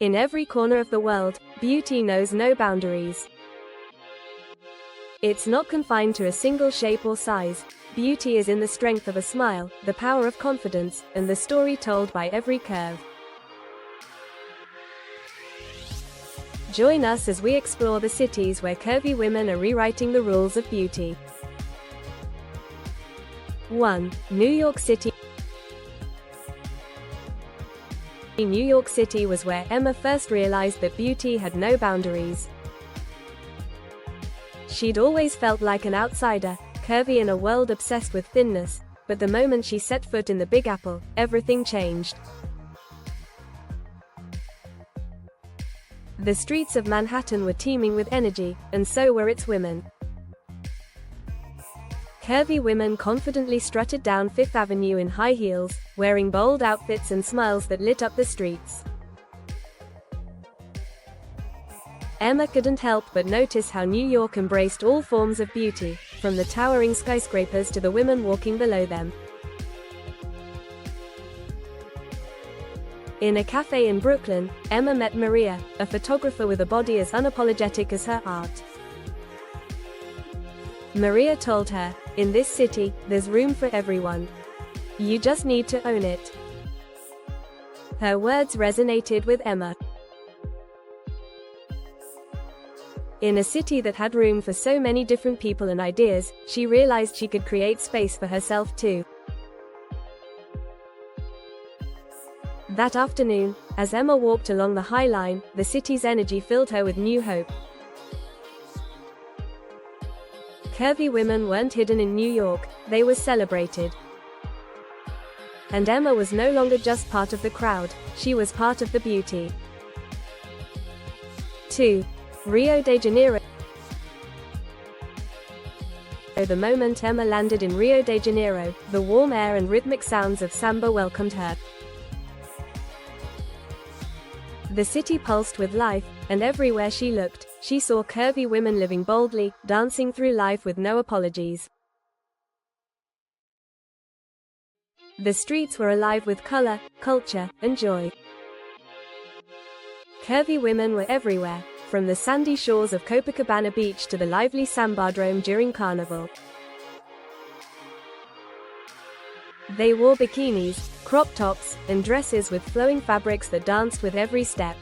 In every corner of the world, beauty knows no boundaries. It's not confined to a single shape or size. Beauty is in the strength of a smile, the power of confidence, and the story told by every curve. Join us as we explore the cities where curvy women are rewriting the rules of beauty. 1. New York City. New York City was where Emma first realized that beauty had no boundaries. She'd always felt like an outsider, curvy in a world obsessed with thinness, but the moment she set foot in the Big Apple, everything changed. The streets of Manhattan were teeming with energy, and so were its women. Curvy women confidently strutted down Fifth Avenue in high heels, wearing bold outfits and smiles that lit up the streets. Emma couldn't help but notice how New York embraced all forms of beauty, from the towering skyscrapers to the women walking below them. In a cafe in Brooklyn, Emma met Maria, a photographer with a body as unapologetic as her art. Maria told her, "In this city, there's room for everyone. You just need to own it." Her words resonated with Emma. In a city that had room for so many different people and ideas, she realized she could create space for herself too. That afternoon, as Emma walked along the High Line, the city's energy filled her with new hope. Curvy women weren't hidden in New York, they were celebrated. And Emma was no longer just part of the crowd, she was part of the beauty. 2. Rio de Janeiro. The moment Emma landed in Rio de Janeiro, the warm air and rhythmic sounds of samba welcomed her. The city pulsed with life, and everywhere she looked, she saw curvy women living boldly, dancing through life with no apologies. The streets were alive with color, culture, and joy. Curvy women were everywhere, from the sandy shores of Copacabana Beach to the lively Sambadrome during Carnival. They wore bikinis, crop tops, and dresses with flowing fabrics that danced with every step.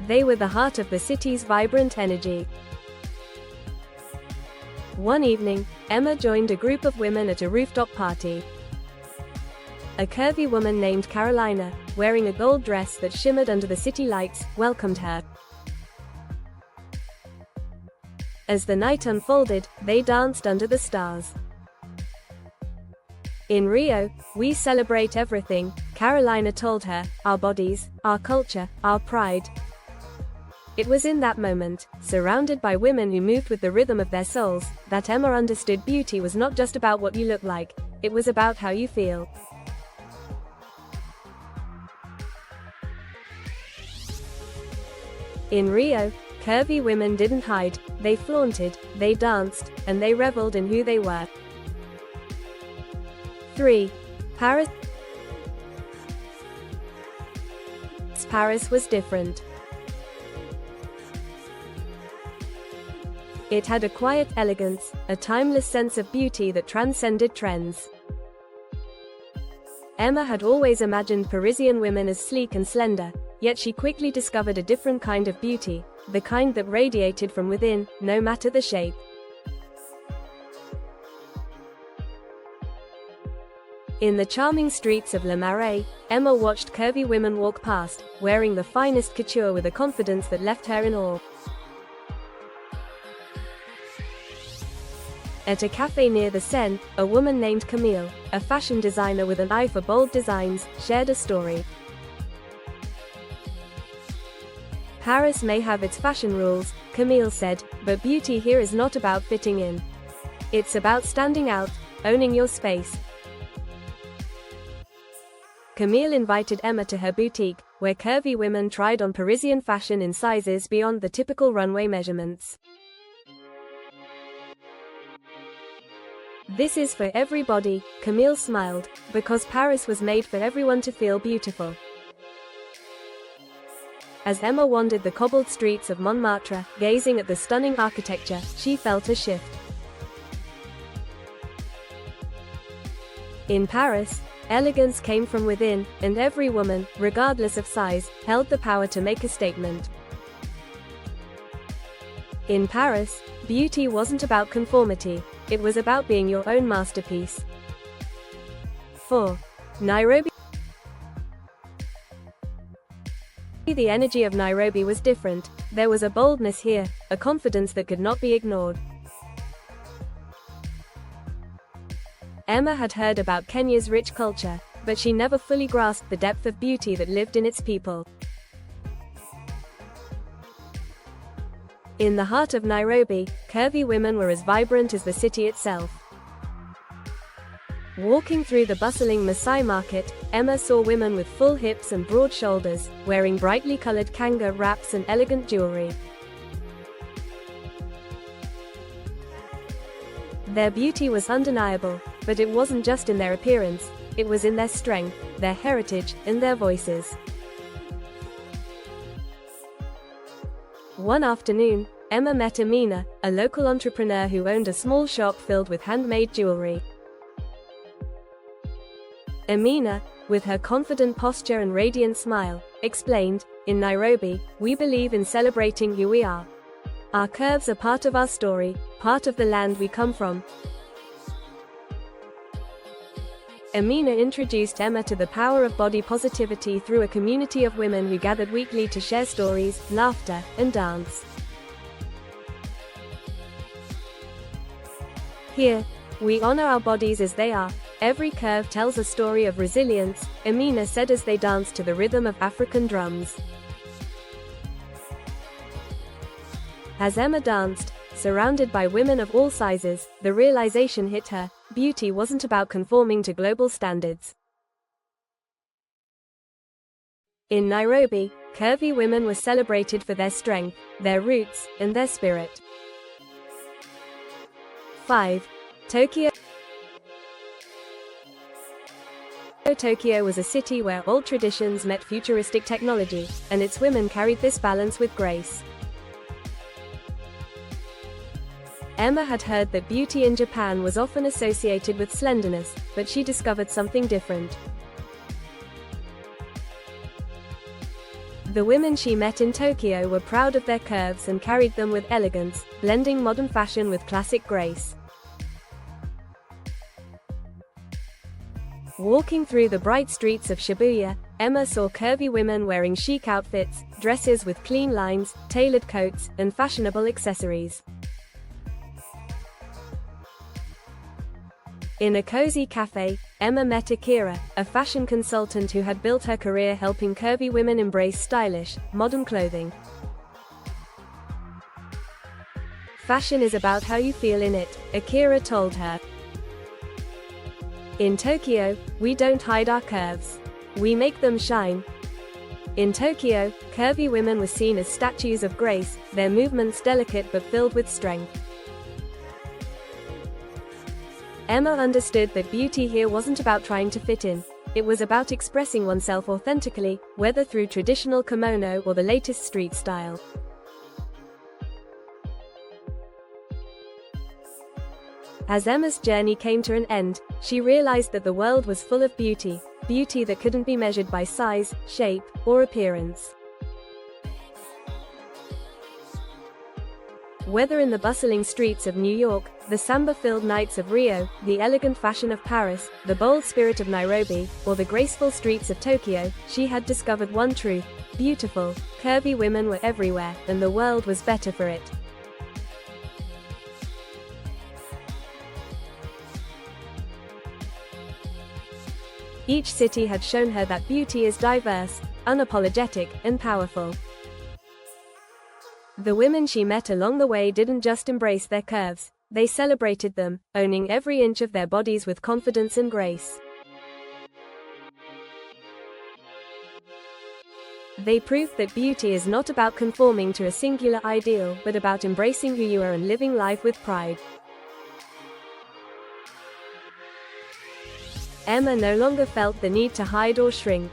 They were the heart of the city's vibrant energy. One evening, Emma joined a group of women at a rooftop party. A curvy woman named Carolina, wearing a gold dress that shimmered under the city lights, welcomed her. As the night unfolded, they danced under the stars. "In Rio, we celebrate everything," Carolina told her, "our bodies, our culture, our pride." It was in that moment, surrounded by women who moved with the rhythm of their souls, that Emma understood beauty was not just about what you look like, it was about how you feel. In Rio, curvy women didn't hide, they flaunted, they danced, and they reveled in who they were. 3. Paris. Paris was different. It had a quiet elegance, a timeless sense of beauty that transcended trends. Emma had always imagined Parisian women as sleek and slender, yet she quickly discovered a different kind of beauty, the kind that radiated from within, no matter the shape. In the charming streets of Le Marais, Emma watched curvy women walk past, wearing the finest couture with a confidence that left her in awe. At a cafe near the Seine, a woman named Camille, a fashion designer with an eye for bold designs, shared a story. "Paris may have its fashion rules," Camille said, "but beauty here is not about fitting in. It's about standing out, owning your space." Camille invited Emma to her boutique, where curvy women tried on Parisian fashion in sizes beyond the typical runway measurements. "This is for everybody," Camille smiled, "because Paris was made for everyone to feel beautiful." As Emma wandered the cobbled streets of Montmartre, gazing at the stunning architecture, she felt a shift. In Paris, elegance came from within, and every woman, regardless of size, held the power to make a statement. In Paris, beauty wasn't about conformity, it was about being your own masterpiece. 4. Nairobi. The energy of Nairobi was different. There was a boldness here, a confidence that could not be ignored. Emma had heard about Kenya's rich culture, but she never fully grasped the depth of beauty that lived in its people. In the heart of Nairobi, curvy women were as vibrant as the city itself. Walking through the bustling Maasai market, Emma saw women with full hips and broad shoulders, wearing brightly colored kanga wraps and elegant jewelry. Their beauty was undeniable, but it wasn't just in their appearance, it was in their strength, their heritage, and their voices. One afternoon, Emma met Amina, a local entrepreneur who owned a small shop filled with handmade jewelry. Amina, with her confident posture and radiant smile, explained, "In Nairobi, we believe in celebrating who we are. Our curves are part of our story, part of the land we come from." Amina introduced Emma to the power of body positivity through a community of women who gathered weekly to share stories, laughter, and dance. "Here, we honor our bodies as they are. Every curve tells a story of resilience," Amina said as they danced to the rhythm of African drums. As Emma danced, surrounded by women of all sizes, the realization hit her: beauty wasn't about conforming to global standards. In Nairobi, curvy women were celebrated for their strength, their roots, and their spirit. 5. Tokyo. Tokyo was a city where old traditions met futuristic technology, and its women carried this balance with grace. Emma had heard that beauty in Japan was often associated with slenderness, but she discovered something different. The women she met in Tokyo were proud of their curves and carried them with elegance, blending modern fashion with classic grace. Walking through the bright streets of Shibuya, Emma saw curvy women wearing chic outfits, dresses with clean lines, tailored coats, and fashionable accessories. In a cozy cafe, Emma met Akira, a fashion consultant who had built her career helping curvy women embrace stylish, modern clothing. "Fashion is about how you feel in it," Akira told her. "In Tokyo, we don't hide our curves. We make them shine." In Tokyo, curvy women were seen as statues of grace, their movements delicate but filled with strength. Emma understood that beauty here wasn't about trying to fit in. It was about expressing oneself authentically, whether through traditional kimono or the latest street style. As Emma's journey came to an end, she realized that the world was full of beauty, beauty that couldn't be measured by size, shape, or appearance. Whether in the bustling streets of New York, the samba-filled nights of Rio, the elegant fashion of Paris, the bold spirit of Nairobi, or the graceful streets of Tokyo, she had discovered one truth: beautiful, curvy women were everywhere, and the world was better for it. Each city had shown her that beauty is diverse, unapologetic, and powerful. The women she met along the way didn't just embrace their curves, they celebrated them, owning every inch of their bodies with confidence and grace. They proved that beauty is not about conforming to a singular ideal, but about embracing who you are and living life with pride. Emma no longer felt the need to hide or shrink.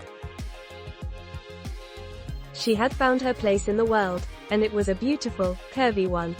She had found her place in the world, and it was a beautiful, curvy one.